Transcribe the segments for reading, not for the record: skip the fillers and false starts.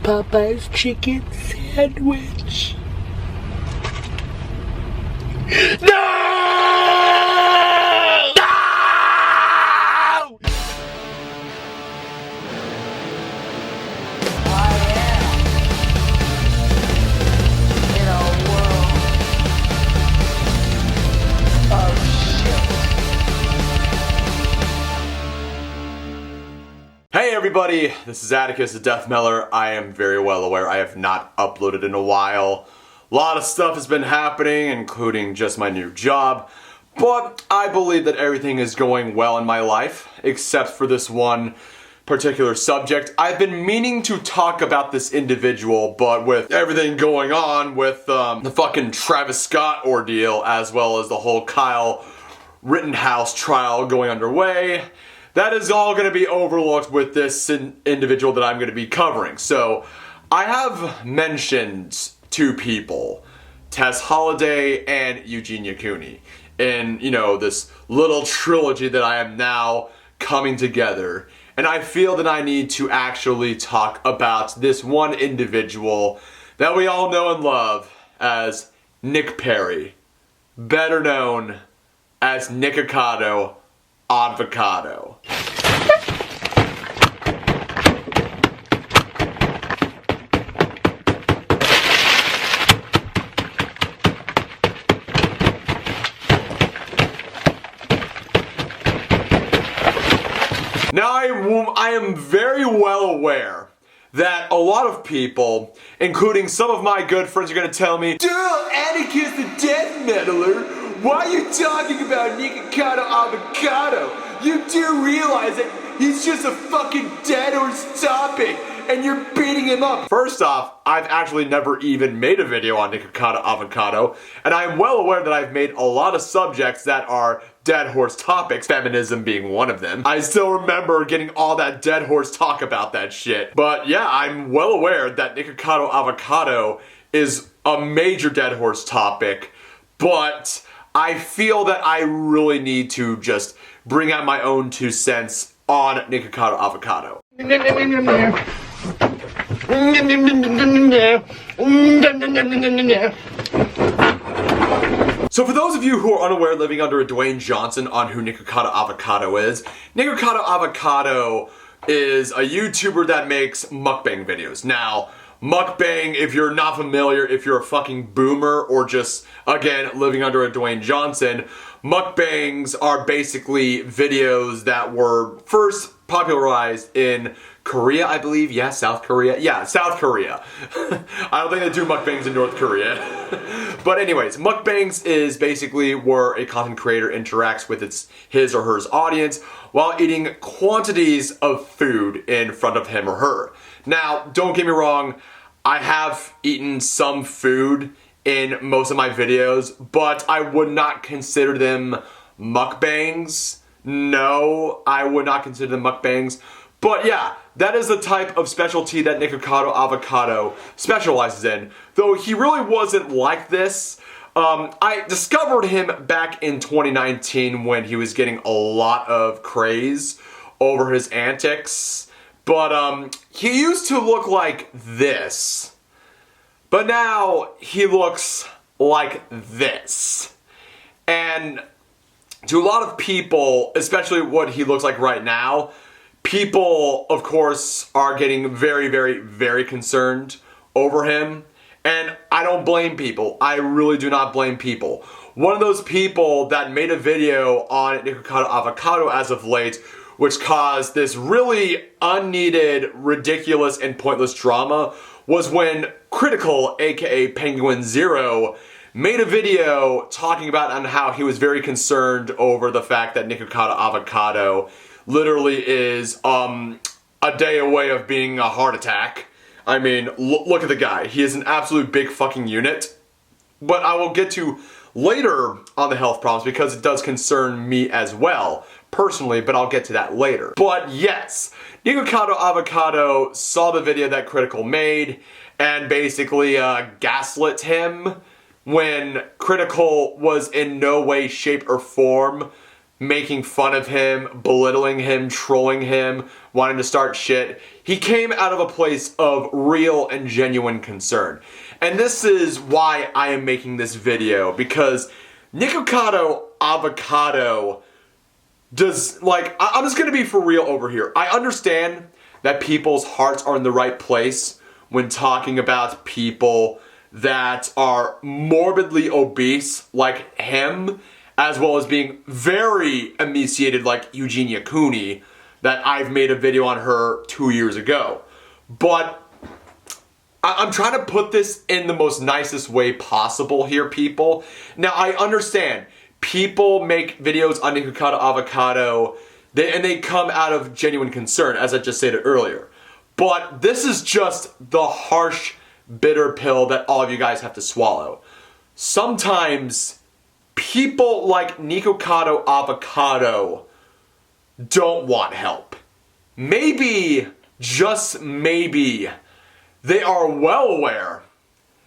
Popeye's chicken sandwich. No! Hey everybody, this is Atticus the Death Meller. I am very well aware I have not uploaded in a while. A lot of stuff has been happening, including just my new job, but I believe that everything is going well in my life, except for this one particular subject. I've been meaning to talk about this individual, but with everything going on with the fucking Travis Scott ordeal, as well as the whole Kyle Rittenhouse trial going underway, that is all going to be overlooked with this individual that I'm going to be covering. So, I have mentioned two people, Tess Holliday and Eugenia Cooney, in, this little trilogy that I am now coming together. And I feel that I need to actually talk about this one individual that we all know and love as Nick Perry, better known as Avocado. Now I am very well aware that a lot of people, including some of my good friends, are going to tell me, "Dude, Atticus the Death Meddler, why are you talking about Avocado? You do realize that he's just a fucking dead horse topic, and you're beating him up." First off, I've actually never even made a video on Avocado, and I'm well aware that I've made a lot of subjects that are dead horse topics, feminism being one of them. I still remember getting all that dead horse talk about that shit. But yeah, I'm well aware that Avocado is a major dead horse topic, but I feel that I really need to just bring out my own 2 cents on Avocado. So for those of you who are unaware, living under a Dwayne Johnson, on who Avocado is Avocado is a YouTuber that makes mukbang videos. Now, mukbang, if you're not familiar, if you're a fucking boomer or just, again, living under a Dwayne Johnson, mukbangs are basically videos that were first popularized in Korea, I believe. Yeah, South Korea. Yeah, South Korea. I don't think they do mukbangs in North Korea. But anyways, mukbangs is basically where a content creator interacts with his or her audience while eating quantities of food in front of him or her. Now, don't get me wrong, I have eaten some food in most of my videos, but I would not consider them mukbangs. No, I would not consider them mukbangs. But yeah, that is the type of specialty that Avocado specializes in. Though he really wasn't like this. I discovered him back in 2019 when he was getting a lot of craze over his antics. But he used to look like this. But now he looks like this. And to a lot of people, especially what he looks like right now, people, of course, are getting very, very, very concerned over him. And I don't blame people. I really do not blame people. One of those people that made a video on Avocado as of late, which caused this really unneeded, ridiculous, and pointless drama, was when Critikal, aka Penguin Zero, made a video talking about on how he was very concerned over the fact that Avocado literally is a day away of being a heart attack. I mean, look at the guy. He is an absolute big fucking unit. But I will get to later on the health problems because it does concern me as well, personally, but I'll get to that later. But yes, Avocado saw the video that Critikal made and basically gaslit him when Critikal was in no way, shape, or form making fun of him, belittling him, trolling him, wanting to start shit. He came out of a place of real and genuine concern. And this is why I am making this video, because Nikocado Avocado does, like, I'm just gonna be for real over here. I understand that people's hearts are in the right place when talking about people that are morbidly obese like him, as well as being very emaciated like Eugenia Cooney, that I've made a video on her 2 years ago. But I'm trying to put this in the most nicest way possible here, people. Now, I understand people make videos on Nikocado Avocado, and they come out of genuine concern, as I just stated earlier. But this is just the harsh, bitter pill that all of you guys have to swallow. Sometimes people like Nikocado Avocado don't want help. Maybe, just maybe, they are well aware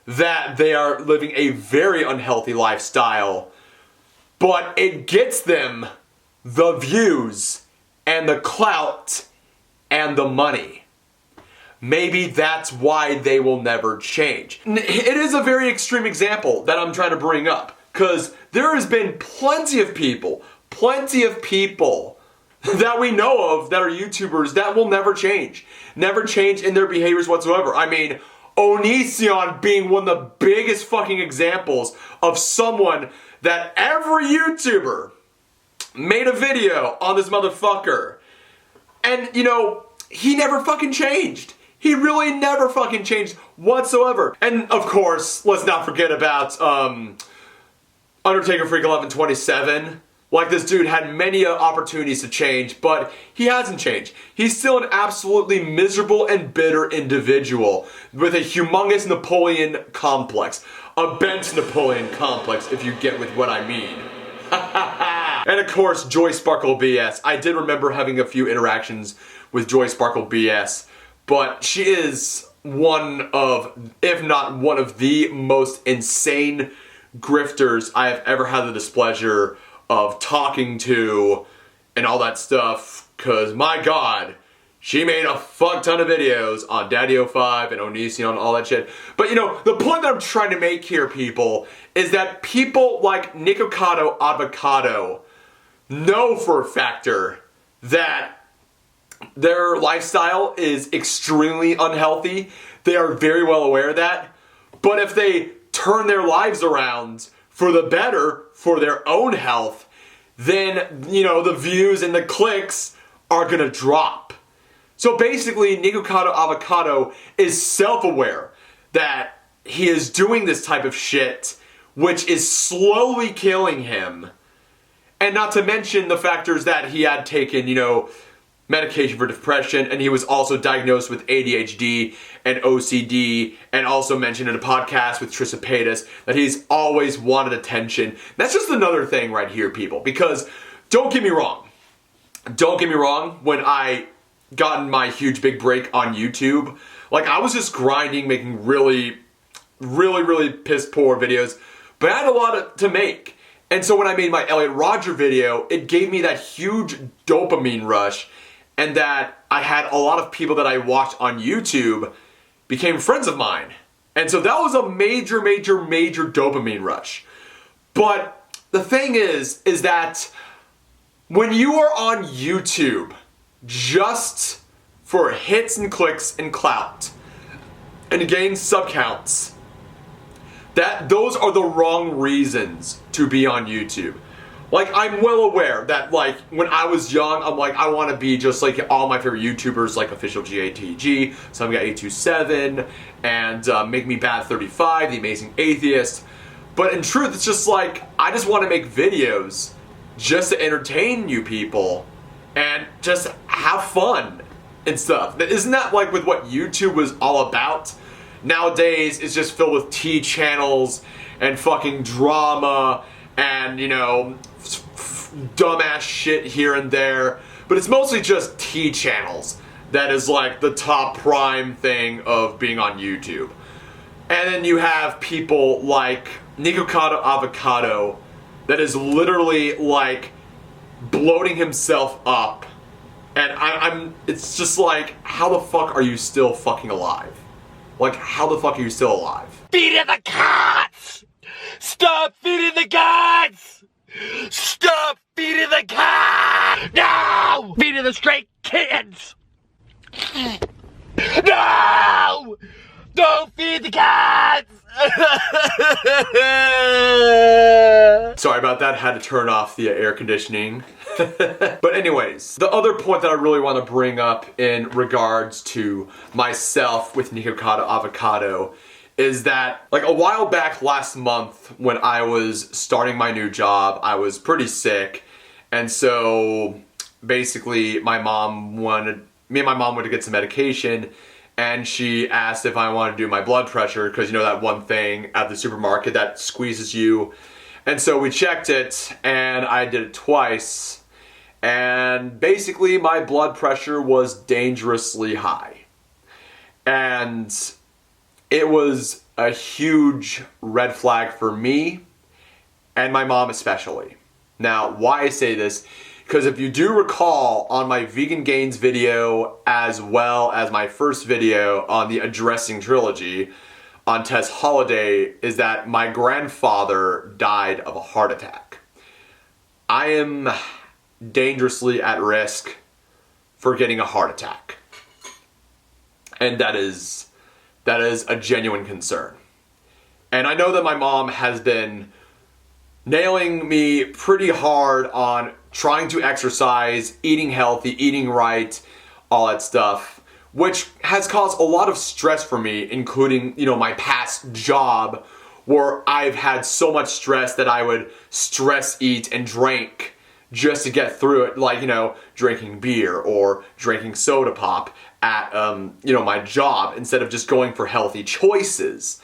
that they are living a very unhealthy lifestyle, but it gets them the views and the clout and the money. Maybe that's why they will never change. It is a very extreme example that I'm trying to bring up, because there has been plenty of people that we know of that are YouTubers that will never change in their behaviors whatsoever. I mean, Onision being one of the biggest fucking examples of someone that every YouTuber made a video on this motherfucker. And, you know, he never fucking changed. He really never fucking changed whatsoever. And, of course, let's not forget about Undertaker Freak 1127. Like, this dude had many opportunities to change, but he hasn't changed. He's still an absolutely miserable and bitter individual with a humongous Napoleon complex. A bent Napoleon complex, if you get with what I mean. And of course, Joy Sparkle BS. I did remember having a few interactions with Joy Sparkle BS, but she is one of, if not one of the most insane grifters I have ever had the displeasure of talking to and all that stuff, because my god, she made a fuck ton of videos on Daddy05 and Onision and all that shit. But you know, the point that I'm trying to make here, people, is that people like Nikocado Avocado know for a factor that their lifestyle is extremely unhealthy. They are very well aware of that. But if they turn their lives around for the better, for their own health, then, you know, the views and the clicks are gonna drop. So basically, Nikocado Avocado is self-aware that he is doing this type of shit, which is slowly killing him. And not to mention the factors that he had taken, you know, medication for depression, and he was also diagnosed with ADHD and OCD, and also mentioned in a podcast with Trisha Paytas that he's always wanted attention. That's just another thing right here, people, because don't get me wrong, when I gotten my huge big break on YouTube, like, I was just grinding, making really piss poor videos, but I had a lot to make. And so when I made my Elliot Rodger video, it gave me that huge dopamine rush, and that I had a lot of people that I watched on YouTube became friends of mine. And so that was a major dopamine rush. But the thing is that when you are on YouTube just for hits and clicks and clout and to gain sub counts, that those are the wrong reasons to be on YouTube. Like, I'm well aware that, like, when I was young, I'm like, I want to be just like all my favorite YouTubers, like Official GATG, Some Guy 827, and Make Me Bad 35, The Amazing Atheist. But in truth, it's just like, I just want to make videos just to entertain you people and just have fun and stuff. Isn't that like with what YouTube was all about? Nowadays, it's just filled with tea channels and fucking drama and, you know, dumbass shit here and there. But it's mostly just tea channels that is like the top prime thing of being on YouTube. And then you have people like Nikocado Avocado that is literally like bloating himself up. And it's just like, how the fuck are you still fucking alive? Like, how the fuck are you still alive? Feeding the cats! Stop feeding the cats! Stop feeding the cats! No! Feeding the stray kittens! No! Don't feed the cats! Sorry about that, had to turn off the air conditioning. But anyways, the other point that I really want to bring up in regards to myself with Nikocado Avocado is that, like, a while back last month when I was starting my new job, I was pretty sick, and so basically me and my mom wanted to get some medication, and she asked if I wanted to do my blood pressure, because you know that one thing at the supermarket that squeezes you. And so we checked it, and I did it twice, and basically my blood pressure was dangerously high. And it was a huge red flag for me, and my mom especially. Now, why I say this, because if you do recall on my Vegan Gains video, as well as my first video on the Addressing Trilogy on Tess Holiday, is that my grandfather died of a heart attack. I am dangerously at risk for getting a heart attack. And that is a genuine concern. And I know that my mom has been nailing me pretty hard on trying to exercise, eating healthy, eating right, all that stuff, which has caused a lot of stress for me, including, you know, my past job where I've had so much stress that I would stress eat and drink just to get through it, like, you know, drinking beer or drinking soda pop at, you know, my job instead of just going for healthy choices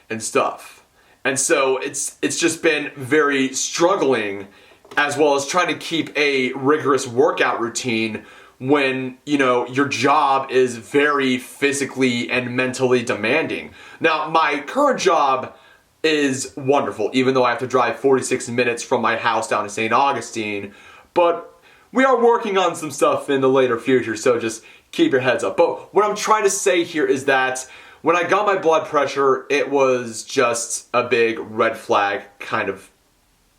and stuff. And so it's just been very struggling, as well as trying to keep a rigorous workout routine when, you know, your job is very physically and mentally demanding. Now, my current job is wonderful, even though I have to drive 46 minutes from my house down to St. Augustine, but we are working on some stuff in the later future, so just keep your heads up. But what I'm trying to say here is that when I got my blood pressure, it was just a big red flag kind of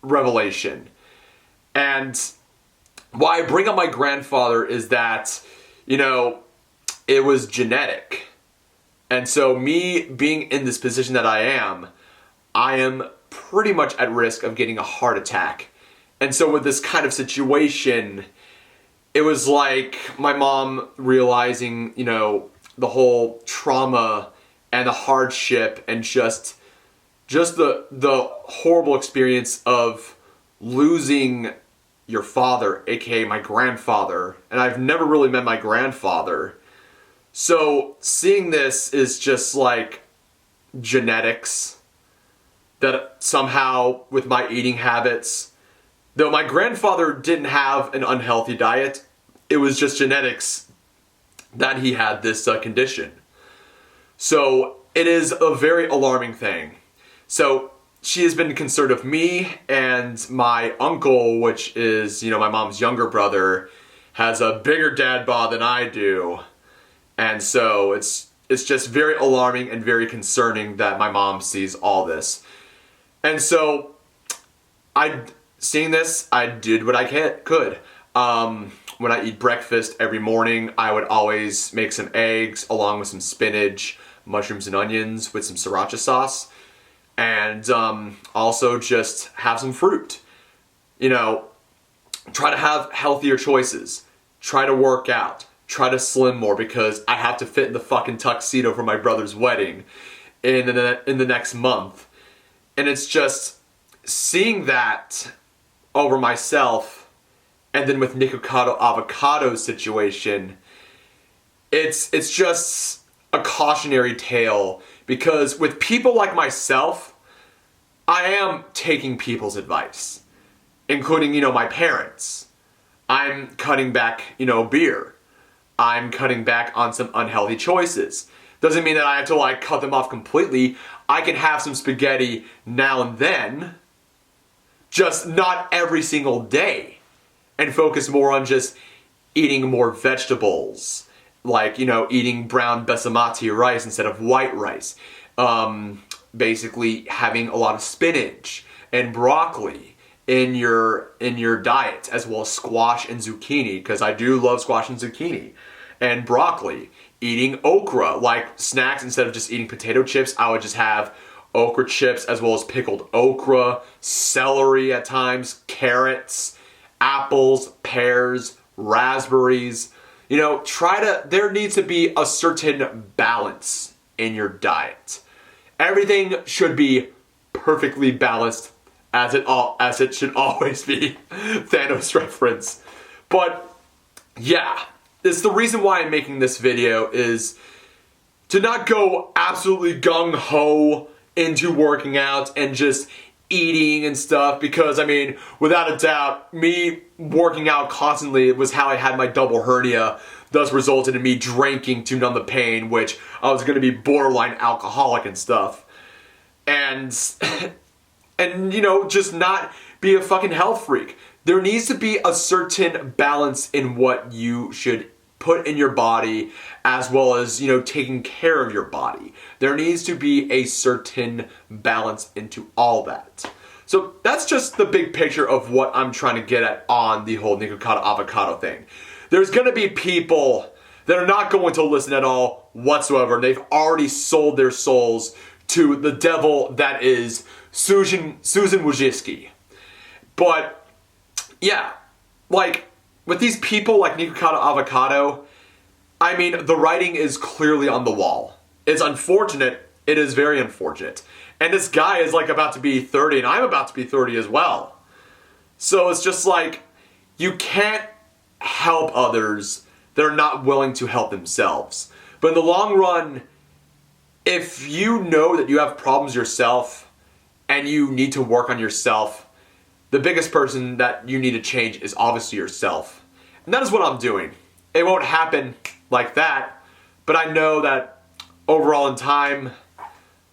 revelation. And why I bring up my grandfather is that, you know, it was genetic. And so me being in this position that I am pretty much at risk of getting a heart attack. And so with this kind of situation, it was like my mom realizing, you know, the whole trauma and the hardship and just the horrible experience of losing your father, aka my grandfather. And I've never really met my grandfather. So seeing this is just like genetics, that somehow with my eating habits, though my grandfather didn't have an unhealthy diet, it was just genetics that he had this condition. So it is a very alarming thing. So she has been concerned of me, and my uncle, which is, you know, my mom's younger brother, has a bigger dad bod than I do. And so it's just very alarming and very concerning that my mom sees all this. And so seeing this, I did what I could. When I eat breakfast every morning, I would always make some eggs along with some spinach, mushrooms and onions with some sriracha sauce. And also just have some fruit. You know, try to have healthier choices. Try to work out. Try to slim more, because I have to fit in the fucking tuxedo for my brother's wedding in the next month. And it's just seeing that over myself, and then with Nikocado Avocado's situation, it's just a cautionary tale, because with people like myself, I am taking people's advice, including, you know, my parents. I'm cutting back, you know, beer. I'm cutting back on some unhealthy choices. Doesn't mean that I have to, like, cut them off completely. I can have some spaghetti now and then, just not every single day. and focus more on just eating more vegetables, like, you know, eating brown basmati rice instead of white rice. Basically having a lot of spinach and broccoli in your diet, as well as squash and zucchini, because I do love squash and zucchini, and broccoli. Eating okra, like snacks, instead of just eating potato chips, I would just have okra chips, as well as pickled okra, celery at times, carrots, apples, pears, raspberries. You know, there needs to be a certain balance in your diet. Everything should be perfectly balanced, as it should always be. Thanos reference. But yeah, it's the reason why I'm making this video, is to not go absolutely gung-ho into working out and just eating and stuff, because I mean, without a doubt, me working out constantly was how I had my double hernia, thus resulted in me drinking to numb the pain, which I was going to be borderline alcoholic and stuff. And you know, just not be a fucking health freak. There needs to be a certain balance in what you should put in your body, as well as, you know, taking care of your body. There needs to be a certain balance into all that. So that's just the big picture of what I'm trying to get at on the whole Nikocado Avocado thing. There's going to be people that are not going to listen at all whatsoever. They've already sold their souls to the devil that is Susan Wojcicki. But yeah, like, with these people like Nikocado Avocado, I mean, the writing is clearly on the wall. It's unfortunate. It is very unfortunate. And this guy is like about to be 30, and I'm about to be 30 as well. So it's just like, you can't help others that are not willing to help themselves. But in the long run, if you know that you have problems yourself and you need to work on yourself, the biggest person that you need to change is obviously yourself. And that is what I'm doing. It won't happen like that, but I know that overall in time,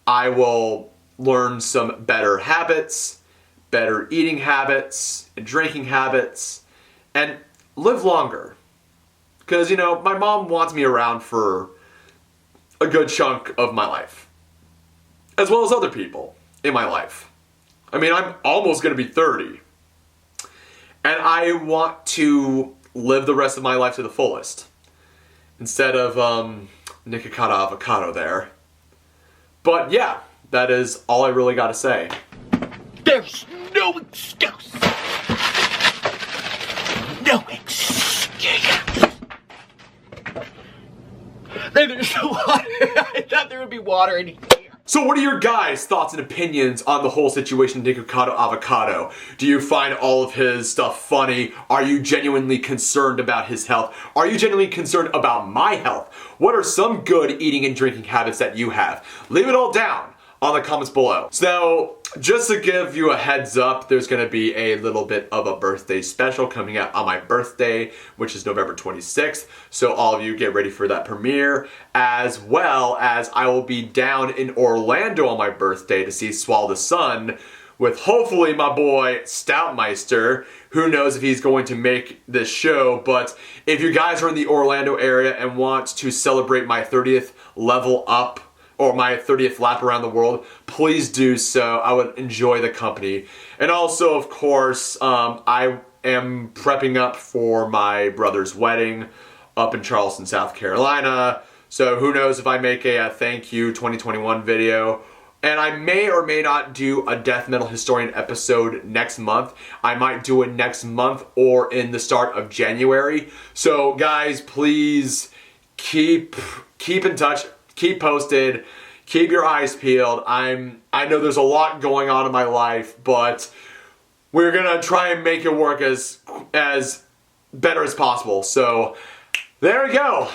I will learn some better habits, better eating habits, and drinking habits, and live longer. Because, you know, my mom wants me around for a good chunk of my life, as well as other people in my life. I mean, I'm almost going to be 30, and I want to live the rest of my life to the fullest, instead of Nikocado Avocado there. But yeah, that is all I really got to say. There's no excuse. No excuse. There's no water. I thought there would be water in here. So what are your guys' thoughts and opinions on the whole situation with Nikocado Avocado? Do you find all of his stuff funny? Are you genuinely concerned about his health? Are you genuinely concerned about my health? What are some good eating and drinking habits that you have? Leave it all down on the comments below. So just to give you a heads up, there's going to be a little bit of a birthday special coming out on my birthday, which is November 26th. So all of you get ready for that premiere, as well as I will be down in Orlando on my birthday to see Swallow the Sun with hopefully my boy Stoutmeister. Who knows if he's going to make this show, but if you guys are in the Orlando area and want to celebrate my 30th level up, or my 30th lap around the world, please do so. I would enjoy the company. And also, of course, I am prepping up for my brother's wedding up in Charleston, South Carolina. So who knows if I make a thank you 2021 video. And I may or may not do a Death Metal Historian episode next month. I might do it next month or in the start of January. So guys, please keep in touch. Keep posted, keep your eyes peeled. I know there's a lot going on in my life, but we're gonna try and make it work as better as possible. So there we go.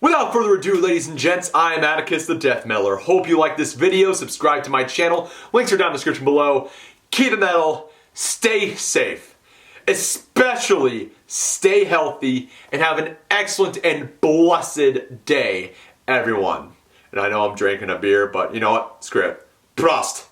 Without further ado, ladies and gents, I am Atticus the Death Metaler. Hope you like this video, subscribe to my channel, links are down in the description below. Keep it metal, stay safe. Especially stay healthy and have an excellent and blessed day, everyone. And I know I'm drinking a beer, but you know what? Screw it. Prost.